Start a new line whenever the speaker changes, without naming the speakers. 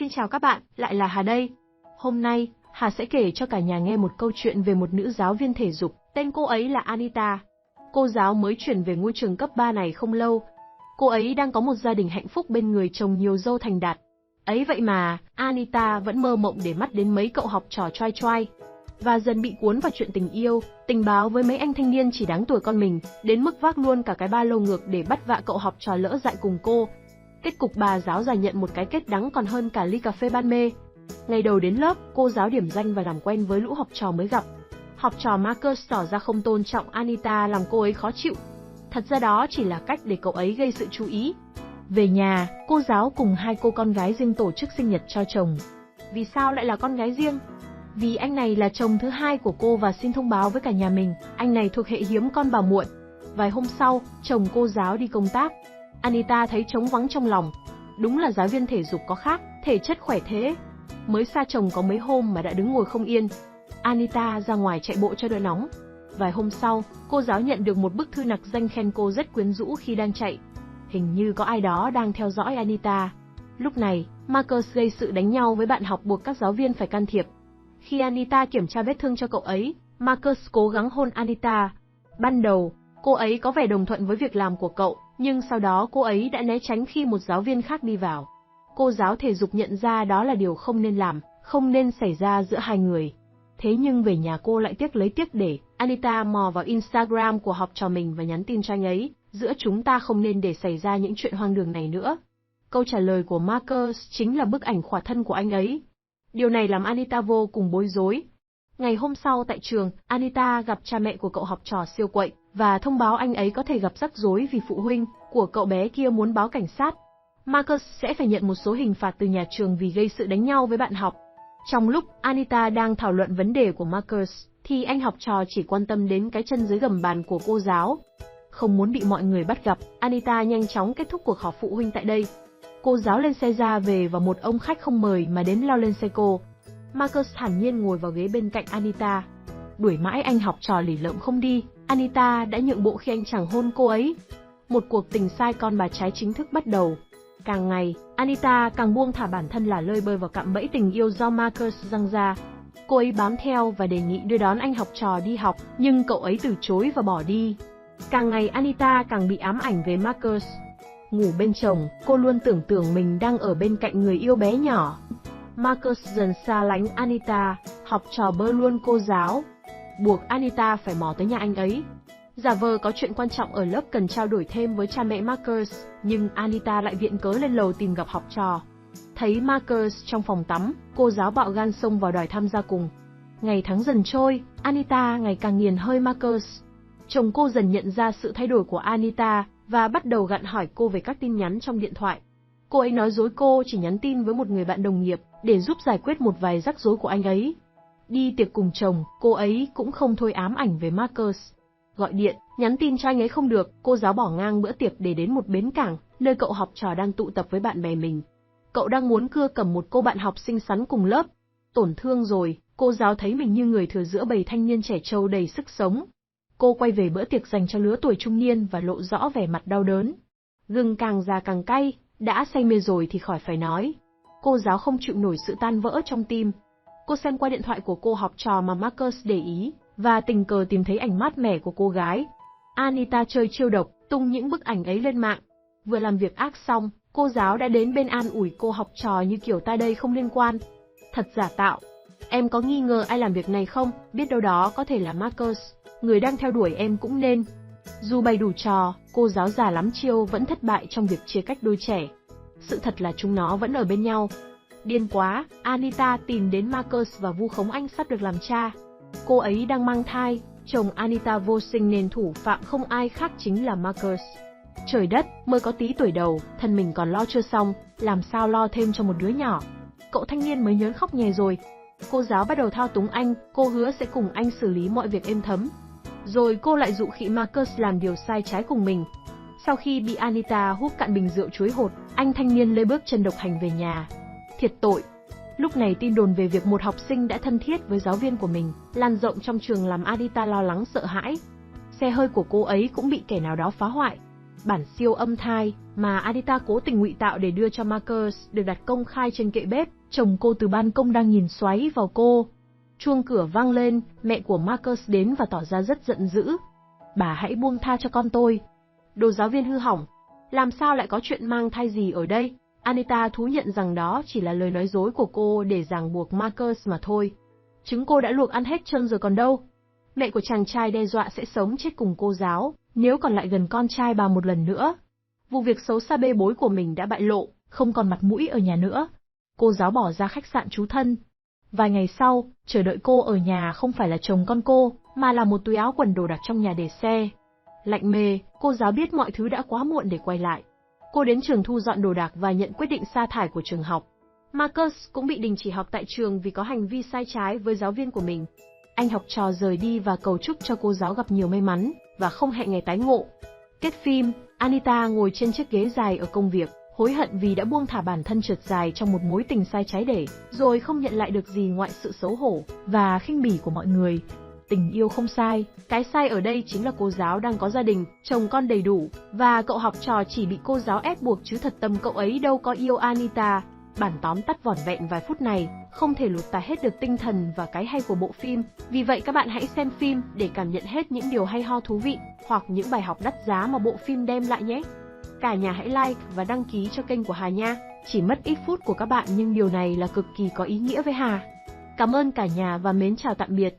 Xin chào các bạn, lại là Hà đây. Hôm nay, Hà sẽ kể cho cả nhà nghe một câu chuyện về một nữ giáo viên thể dục, tên cô ấy là Anita. Cô giáo mới chuyển về ngôi trường cấp 3 này không lâu. Cô ấy đang có một gia đình hạnh phúc bên người chồng nhiều dâu thành đạt. Ấy vậy mà, Anita vẫn mơ mộng để mắt đến mấy cậu học trò choai choai. Và dần bị cuốn vào chuyện tình yêu, tình báo với mấy anh thanh niên chỉ đáng tuổi con mình, đến mức vác luôn cả cái ba lô ngược để bắt vạ cậu học trò lỡ dại cùng cô. Kết cục bà giáo già nhận một cái kết đắng còn hơn cả ly cà phê ban mê. Ngày đầu đến lớp, cô giáo điểm danh và làm quen với lũ học trò mới gặp. Học trò Marcus tỏ ra không tôn trọng Anita làm cô ấy khó chịu. Thật ra đó chỉ là cách để cậu ấy gây sự chú ý. Về nhà, cô giáo cùng hai cô con gái riêng tổ chức sinh nhật cho chồng. Vì sao lại là con gái riêng? Vì anh này là chồng thứ hai của cô và xin thông báo với cả nhà mình, anh này thuộc hệ hiếm con bà muộn. Vài hôm sau, chồng cô giáo đi công tác. Anita thấy trống vắng trong lòng. Đúng là giáo viên thể dục có khác, thể chất khỏe thế. Mới xa chồng có mấy hôm mà đã đứng ngồi không yên. Anita ra ngoài chạy bộ cho đỡ nóng. Vài hôm sau, cô giáo nhận được một bức thư nặc danh khen cô rất quyến rũ khi đang chạy. Hình như có ai đó đang theo dõi Anita. Lúc này, Marcus gây sự đánh nhau với bạn học buộc các giáo viên phải can thiệp. Khi Anita kiểm tra vết thương cho cậu ấy, Marcus cố gắng hôn Anita. Ban đầu, cô ấy có vẻ đồng thuận với việc làm của cậu, nhưng sau đó cô ấy đã né tránh khi một giáo viên khác đi vào. Cô giáo thể dục nhận ra đó là điều không nên làm, không nên xảy ra giữa hai người. Thế nhưng về nhà cô lại tiếc lấy tiếc để Anita mò vào Instagram của học trò mình và nhắn tin cho anh ấy, giữa chúng ta không nên để xảy ra những chuyện hoang đường này nữa. Câu trả lời của Marcus chính là bức ảnh khỏa thân của anh ấy. Điều này làm Anita vô cùng bối rối. Ngày hôm sau tại trường, Anita gặp cha mẹ của cậu học trò siêu quậy và thông báo anh ấy có thể gặp rắc rối vì phụ huynh của cậu bé kia muốn báo cảnh sát. Marcus sẽ phải nhận một số hình phạt từ nhà trường vì gây sự đánh nhau với bạn học. Trong lúc Anita đang thảo luận vấn đề của Marcus, thì anh học trò chỉ quan tâm đến cái chân dưới gầm bàn của cô giáo. Không muốn bị mọi người bắt gặp, Anita nhanh chóng kết thúc cuộc họp phụ huynh tại đây. Cô giáo lên xe ra về và một ông khách không mời mà đến lao lên xe cô. Marcus thản nhiên ngồi vào ghế bên cạnh Anita. Đuổi mãi anh học trò lỉ lợm không đi, Anita đã nhượng bộ khi anh chàng hôn cô ấy. Một cuộc tình sai con bà trái chính thức bắt đầu. Càng ngày, Anita càng buông thả bản thân là lơi bơi vào cạm bẫy tình yêu do Marcus giăng ra. Cô ấy bám theo và đề nghị đưa đón anh học trò đi học, nhưng cậu ấy từ chối và bỏ đi. Càng ngày Anita càng bị ám ảnh về Marcus. Ngủ bên chồng, cô luôn tưởng mình đang ở bên cạnh người yêu bé nhỏ. Marcus dần xa lánh Anita, học trò bơ luôn cô giáo, buộc Anita phải mò tới nhà anh ấy. Giả vờ có chuyện quan trọng ở lớp cần trao đổi thêm với cha mẹ Marcus, nhưng Anita lại viện cớ lên lầu tìm gặp học trò. Thấy Marcus trong phòng tắm, cô giáo bạo gan xông vào đòi tham gia cùng. Ngày tháng dần trôi, Anita ngày càng nghiền hơi Marcus. Chồng cô dần nhận ra sự thay đổi của Anita và bắt đầu gặng hỏi cô về các tin nhắn trong điện thoại. Cô ấy nói dối cô chỉ nhắn tin với một người bạn đồng nghiệp để giúp giải quyết một vài rắc rối của anh ấy. Đi tiệc cùng chồng, cô ấy cũng không thôi ám ảnh về Marcus. Gọi điện, nhắn tin cho anh ấy không được, cô giáo bỏ ngang bữa tiệc để đến một bến cảng, nơi cậu học trò đang tụ tập với bạn bè mình. Cậu đang muốn cưa cầm một cô bạn học xinh xắn cùng lớp. Tổn thương rồi, cô giáo thấy mình như người thừa giữa bầy thanh niên trẻ trâu đầy sức sống. Cô quay về bữa tiệc dành cho lứa tuổi trung niên và lộ rõ vẻ mặt đau đớn. Gừng càng già càng cay, đã say mê rồi thì khỏi phải nói. Cô giáo không chịu nổi sự tan vỡ trong tim. Cô xem qua điện thoại của cô học trò mà Marcus để ý, và tình cờ tìm thấy ảnh mát mẻ của cô gái. Anita chơi chiêu độc, tung những bức ảnh ấy lên mạng. Vừa làm việc ác xong, cô giáo đã đến bên an ủi cô học trò như kiểu ta đây không liên quan. Thật giả tạo. Em có nghi ngờ ai làm việc này không? Biết đâu đó có thể là Marcus, người đang theo đuổi em cũng nên. Dù bày đủ trò, cô giáo già lắm chiêu vẫn thất bại trong việc chia cách đôi trẻ. Sự thật là chúng nó vẫn ở bên nhau. Điên quá, Anita tìm đến Marcus và vu khống anh sắp được làm cha. Cô ấy đang mang thai, chồng Anita vô sinh nên thủ phạm không ai khác chính là Marcus. Trời đất, mới có tí tuổi đầu, thân mình còn lo chưa xong, làm sao lo thêm cho một đứa nhỏ. Cậu thanh niên mới nhớn khóc nhè rồi. Cô giáo bắt đầu thao túng anh, cô hứa sẽ cùng anh xử lý mọi việc êm thấm. Rồi cô lại dụ khị Marcus làm điều sai trái cùng mình. Sau khi bị Anita húp cạn bình rượu chuối hột, anh thanh niên lê bước chân độc hành về nhà. Thiệt tội. Lúc này tin đồn về việc một học sinh đã thân thiết với giáo viên của mình lan rộng trong trường làm Anita lo lắng sợ hãi. Xe hơi của cô ấy cũng bị kẻ nào đó phá hoại. bản siêu âm thai mà Anita cố tình ngụy tạo để đưa cho Marcus được đặt công khai trên kệ bếp. Chồng cô từ ban công đang nhìn xoáy vào cô. Chuông cửa vang lên, mẹ của Marcus đến và tỏ ra rất giận dữ. Bà hãy buông tha cho con tôi. Đồ giáo viên hư hỏng. Làm sao lại có chuyện mang thai gì ở đây? Anita thú nhận rằng đó chỉ là lời nói dối của cô để ràng buộc Marcus mà thôi. Trứng cô đã luộc ăn hết trơn rồi còn đâu. Mẹ của chàng trai đe dọa sẽ sống chết cùng cô giáo, nếu còn lại gần con trai bà một lần nữa. Vụ việc xấu xa bê bối của mình đã bại lộ, không còn mặt mũi ở nhà nữa. Cô giáo bỏ ra khách sạn trú thân. Vài ngày sau, chờ đợi cô ở nhà không phải là chồng con cô, mà là một túi áo quần đồ đạc trong nhà để xe. Lạnh mề, cô giáo biết mọi thứ đã quá muộn để quay lại. Cô đến trường thu dọn đồ đạc và nhận quyết định sa thải của trường học. Marcus cũng bị đình chỉ học tại trường vì có hành vi sai trái với giáo viên của mình. Anh học trò rời đi và cầu chúc cho cô giáo gặp nhiều may mắn, và không hẹn ngày tái ngộ. Kết phim, Anita ngồi trên chiếc ghế dài ở công việc, hối hận vì đã buông thả bản thân trượt dài trong một mối tình sai trái để, rồi không nhận lại được gì ngoại sự xấu hổ, và khinh bỉ của mọi người. Tình yêu không sai, cái sai ở đây chính là cô giáo đang có gia đình, chồng con đầy đủ, và cậu học trò chỉ bị cô giáo ép buộc chứ thật tâm cậu ấy đâu có yêu Anita. Bản tóm tắt vỏn vẹn vài phút này, không thể lột tả hết được tinh thần và cái hay của bộ phim, vì vậy các bạn hãy xem phim để cảm nhận hết những điều hay ho thú vị, hoặc những bài học đắt giá mà bộ phim đem lại nhé. Cả nhà hãy like và đăng ký cho kênh của Hà nha, chỉ mất ít phút của các bạn nhưng điều này là cực kỳ có ý nghĩa với Hà. Cảm ơn cả nhà và mến chào tạm biệt.